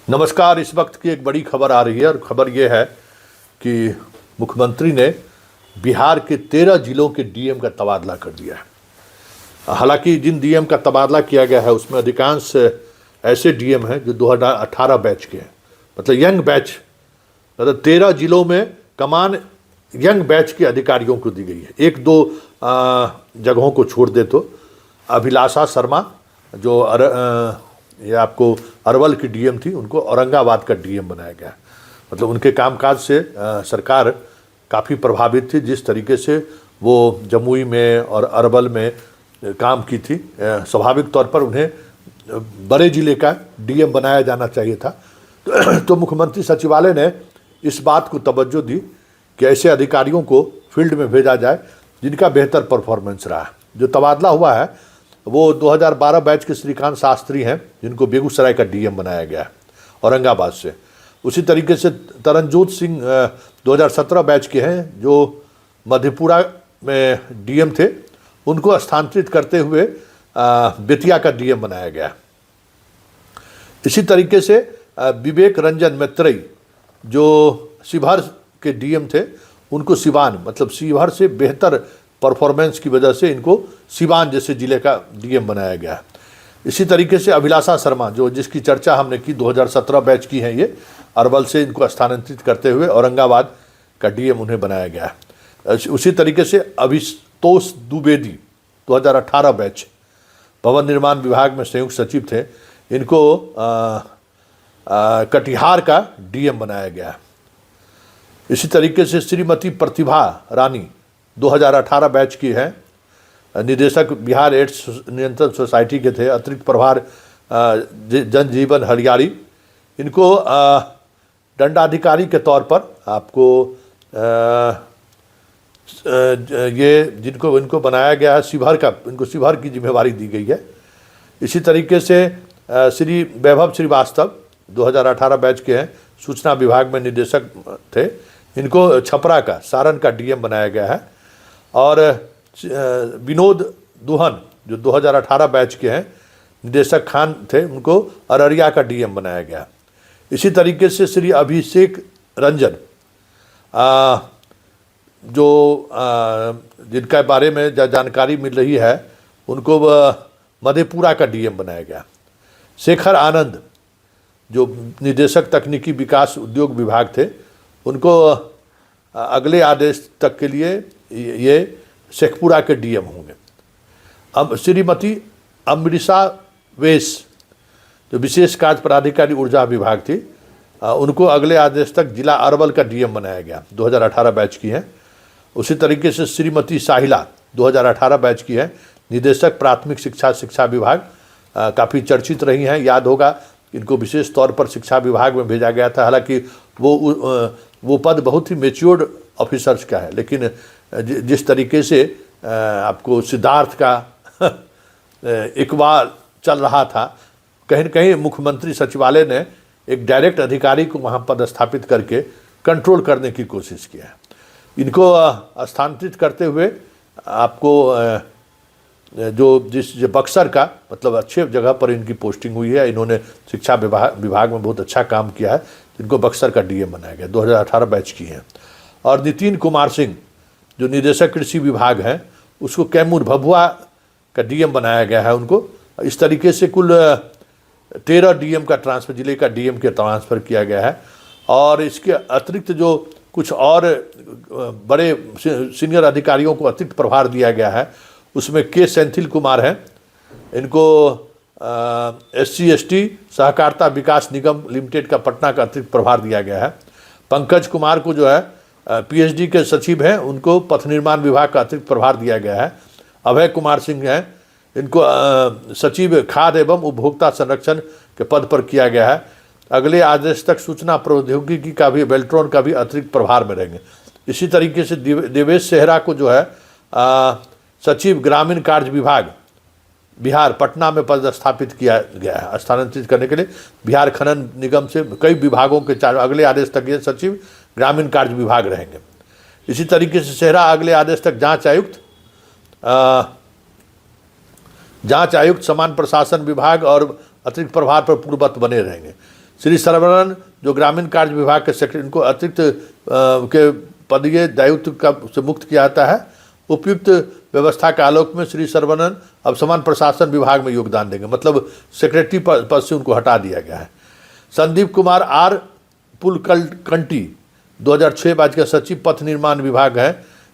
नमस्कार। इस वक्त की एक बड़ी खबर आ रही है और खबर ये है कि मुख्यमंत्री ने बिहार के 13 जिलों के डीएम का तबादला कर दिया है। हालांकि जिन डीएम का तबादला किया गया है उसमें अधिकांश ऐसे डीएम हैं जो 2018 बैच के हैं, मतलब यंग बैच। मतलब 13 जिलों में कमान यंग बैच के अधिकारियों को दी गई है। एक दो जगहों को छोड़ दे तो अभिलाषा शर्मा जो ये आपको अरवल की डीएम थी, उनको औरंगाबाद का डीएम बनाया गया। मतलब उनके कामकाज से सरकार काफ़ी प्रभावित थी। जिस तरीके से वो जमुई में और अरवल में काम की थी, स्वाभाविक तौर पर उन्हें बड़े ज़िले का डीएम बनाया जाना चाहिए था। तो मुख्यमंत्री सचिवालय ने इस बात को तवज्जो दी कि ऐसे अधिकारियों को फील्ड में भेजा जाए जिनका बेहतर परफॉर्मेंस रहा। जो तबादला हुआ है वो 2012 बैच के श्रीकांत शास्त्री हैं, जिनको बेगूसराय का डीएम बनाया गया है औरंगाबाद से। उसी तरीके से तरनजोत सिंह 2017 बैच के हैं जो मधेपुरा में डीएम थे, उनको स्थानांतरित करते हुए बेतिया का डीएम बनाया गया। इसी तरीके से विवेक रंजन मैत्रेयी जो शिवहर के डीएम थे, उनको सिवान, मतलब शिवहर से बेहतर परफॉर्मेंस की वजह से इनको सिवान जैसे ज़िले का डीएम बनाया गया। इसी तरीके से अभिलाषा शर्मा जो जिसकी चर्चा हमने की 2017 बैच की हैं, ये अरवल से इनको स्थानांतरित करते हुए औरंगाबाद का डीएम उन्हें बनाया गया। उसी तरीके से अभितोष द्विवेदी 2018 बैच भवन निर्माण विभाग में संयुक्त सचिव थे, इनको कटिहार का डीएम बनाया गया। इसी तरीके से श्रीमती प्रतिभा रानी 2018 बैच की है, निदेशक बिहार एड्स नियंत्रण सोसाइटी के थे, अतिरिक्त प्रभार जनजीवन हरियाली। इनको दंडाधिकारी के तौर पर आपको ये इनको बनाया गया है शिवहर का, इनको शिवहर की जिम्मेवारी दी गई है। इसी तरीके से श्री वैभव श्रीवास्तव 2018 बैच के हैं, सूचना विभाग में निदेशक थे, इनको छपरा का सारण का डीएम बनाया गया है। और विनोद दुहन जो 2018 बैच के हैं, निदेशक खान थे, उनको अररिया का डीएम बनाया गया। इसी तरीके से श्री अभिषेक रंजन जिनका बारे में जानकारी मिल रही है, उनको मधेपुरा का डीएम बनाया गया। शेखर आनंद जो निदेशक तकनीकी विकास उद्योग विभाग थे, उनको अगले आदेश तक के लिए ये शेखपुरा के डीएम होंगे। अब श्रीमती अमृषा वेश जो विशेष कार्य पदाधिकारी ऊर्जा विभाग थी, उनको अगले आदेश तक जिला अरवल का डीएम बनाया गया, 2018 बैच की हैं। उसी तरीके से श्रीमती साहिला 2018 बैच की है, निदेशक प्राथमिक शिक्षा विभाग, काफ़ी चर्चित रही हैं। याद होगा इनको विशेष तौर पर शिक्षा विभाग में भेजा गया था। हालांकि वो पद बहुत ही मेच्योर्ड ऑफिसर्स का है, लेकिन जिस तरीके से आपको सिद्धार्थ का इकबाल चल रहा था, कहीं न कहीं मुख्यमंत्री सचिवालय ने एक डायरेक्ट अधिकारी को वहाँ पदस्थापित करके कंट्रोल करने की कोशिश किया है। इनको स्थानांतरित करते हुए आपको जो बक्सर का, मतलब अच्छे जगह पर इनकी पोस्टिंग हुई है, इन्होंने शिक्षा विभाग में बहुत अच्छा काम किया है, इनको बक्सर का डीएम बनाया गया, 2018 बैच की हैं। और नितिन कुमार सिंह जो निदेशक कृषि विभाग हैं, उसको कैमूर भभुआ का डीएम बनाया गया है उनको। इस तरीके से कुल 13 डीएम का ट्रांसफ़र, जिले का डीएम के ट्रांसफ़र किया गया है। और इसके अतिरिक्त जो कुछ और बड़े सीनियर अधिकारियों को अतिरिक्त प्रभार दिया गया है, उसमें के सेंथिल कुमार हैं, इनको SC/ST सहकारिता विकास निगम लिमिटेड का पटना का अतिरिक्त प्रभार दिया गया है। पंकज कुमार को जो है PhD के सचिव हैं, उनको पथ निर्माण विभाग का अतिरिक्त प्रभार दिया गया है। अभय कुमार सिंह हैं, इनको सचिव खाद्य एवं उपभोक्ता संरक्षण के पद पर किया गया है। अगले आदेश तक सूचना प्रौद्योगिकी का भी, बेल्ट्रॉन का भी अतिरिक्त प्रभार में रहेंगे। इसी तरीके से देवेश सेहरा को जो है सचिव ग्रामीण कार्य विभाग बिहार पटना में पदस्थापित किया गया है, स्थानांतरित करने के लिए। बिहार खनन निगम से कई विभागों के अगले आदेश तक ये सचिव ग्रामीण कार्य विभाग रहेंगे। इसी तरीके से सेहरा अगले आदेश तक जांच आयुक्त समान प्रशासन विभाग और अतिरिक्त प्रभार पर पूर्ववत बने रहेंगे। श्री सरवणन जो ग्रामीण कार्य विभाग के सेक्रेटरी, इनको अतिरिक्त के पदीय दायित्व का से मुक्त किया जाता है। उपयुक्त व्यवस्था के आलोक में श्री सरवणन अब समान प्रशासन विभाग में योगदान देंगे, मतलब सेक्रेटरी पद से उनको हटा दिया गया है। संदीप कुमार आर पुलकंटी 2006 बैच के सचिव पथ निर्माण विभाग है।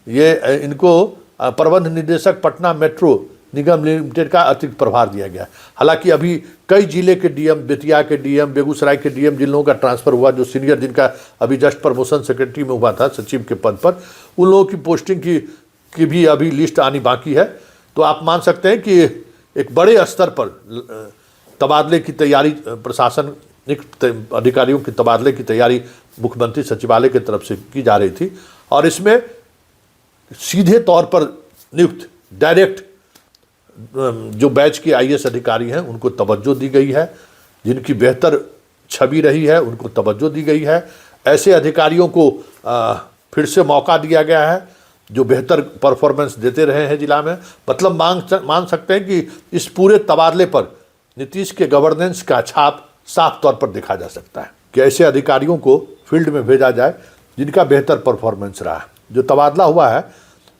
ये इनको प्रबंध निदेशक पटना मेट्रो निगम लिमिटेड का अतिरिक्त प्रभार दिया गया। हालांकि अभी कई जिले के डीएम, बेतिया के डीएम, बेगूसराय के डीएम, जिन लोगों का ट्रांसफर हुआ, जो सीनियर, जिनका अभी जस्ट प्रमोशन सेक्रेटरी में हुआ था सचिव के पद पर, उन लोगों की पोस्टिंग की भी अभी लिस्ट आनी बाकी है। तो आप मान सकते हैं कि एक बड़े स्तर पर तबादले की तैयारी, प्रशासनिक अधिकारियों की तबादले की तैयारी मुख्यमंत्री सचिवालय की तरफ से की जा रही थी। और इसमें सीधे तौर पर नियुक्त डायरेक्ट जो बैच के आईएएस अधिकारी हैं उनको तवज्जो दी गई है, जिनकी बेहतर छवि रही है उनको तवज्जो दी गई है। ऐसे अधिकारियों को फिर से मौका दिया गया है जो बेहतर परफॉर्मेंस देते रहे हैं जिला में। मतलब मान सकते हैं कि इस पूरे तबादले पर नीतीश के गवर्नेंस का छाप साफ तौर पर देखा जा सकता है कि ऐसे अधिकारियों को फील्ड में भेजा जाए जिनका बेहतर परफॉर्मेंस रहा है। जो तबादला हुआ है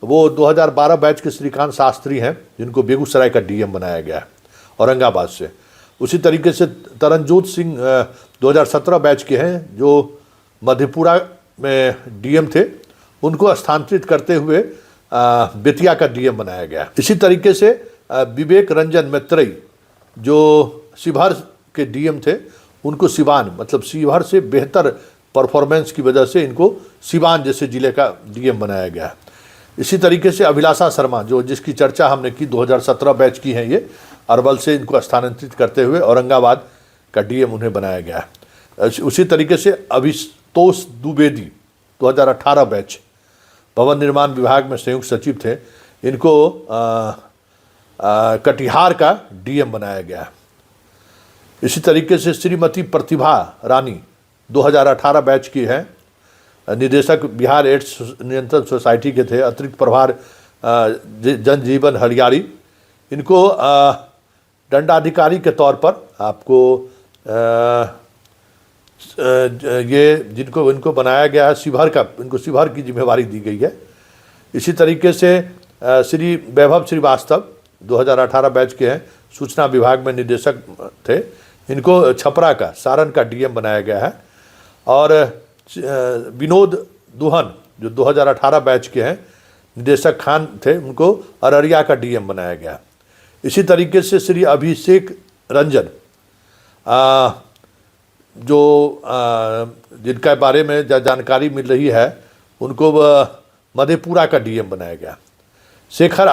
वो 2012 बैच के श्रीकांत शास्त्री हैं, जिनको बेगूसराय का डीएम बनाया गया है औरंगाबाद से। उसी तरीके से तरनजोत सिंह 2017 बैच के हैं, जो मधेपुरा में डीएम थे, उनको स्थानांतरित करते हुए बेतिया का डीएम बनाया गया। इसी तरीके से विवेक रंजन मैत्रेयी जो शिवहर के डीएम थे, उनको सिवान, मतलब शिवहर से बेहतर परफॉर्मेंस की वजह से इनको सिवान जैसे ज़िले का डीएम बनाया गया। इसी तरीके से अभिलाषा शर्मा, जो जिसकी चर्चा हमने की, 2017 बैच की हैं ये, अरवल से इनको स्थानांतरित करते हुए औरंगाबाद का डीएम उन्हें बनाया गया। उसी तरीके से अभितोष द्विवेदी 2018 बैच, भवन निर्माण विभाग में संयुक्त सचिव थे, इनको कटिहार का डीएम बनाया गया। इसी तरीके से श्रीमती प्रतिभा रानी 2018 बैच की है, निदेशक बिहार एड्स नियंत्रण सोसाइटी के थे, अतिरिक्त प्रभार जनजीवन हरियाली। इनको दंडाधिकारी के तौर पर आपको ये इनको बनाया गया है शिवहर का, इनको शिवहर की जिम्मेवारी दी गई है। इसी तरीके से श्री वैभव श्रीवास्तव 2018 बैच के हैं, सूचना विभाग में निदेशक थे, इनको छपरा का, सारण का डीएम बनाया गया है। और विनोद दुहन जो 2018 बैच के हैं, निदेशक खान थे, उनको अररिया का डीएम बनाया गया। इसी तरीके से श्री अभिषेक रंजन जो जिनका बारे में जानकारी मिल रही है, उनको मधेपुरा का डीएम बनाया गया। शेखर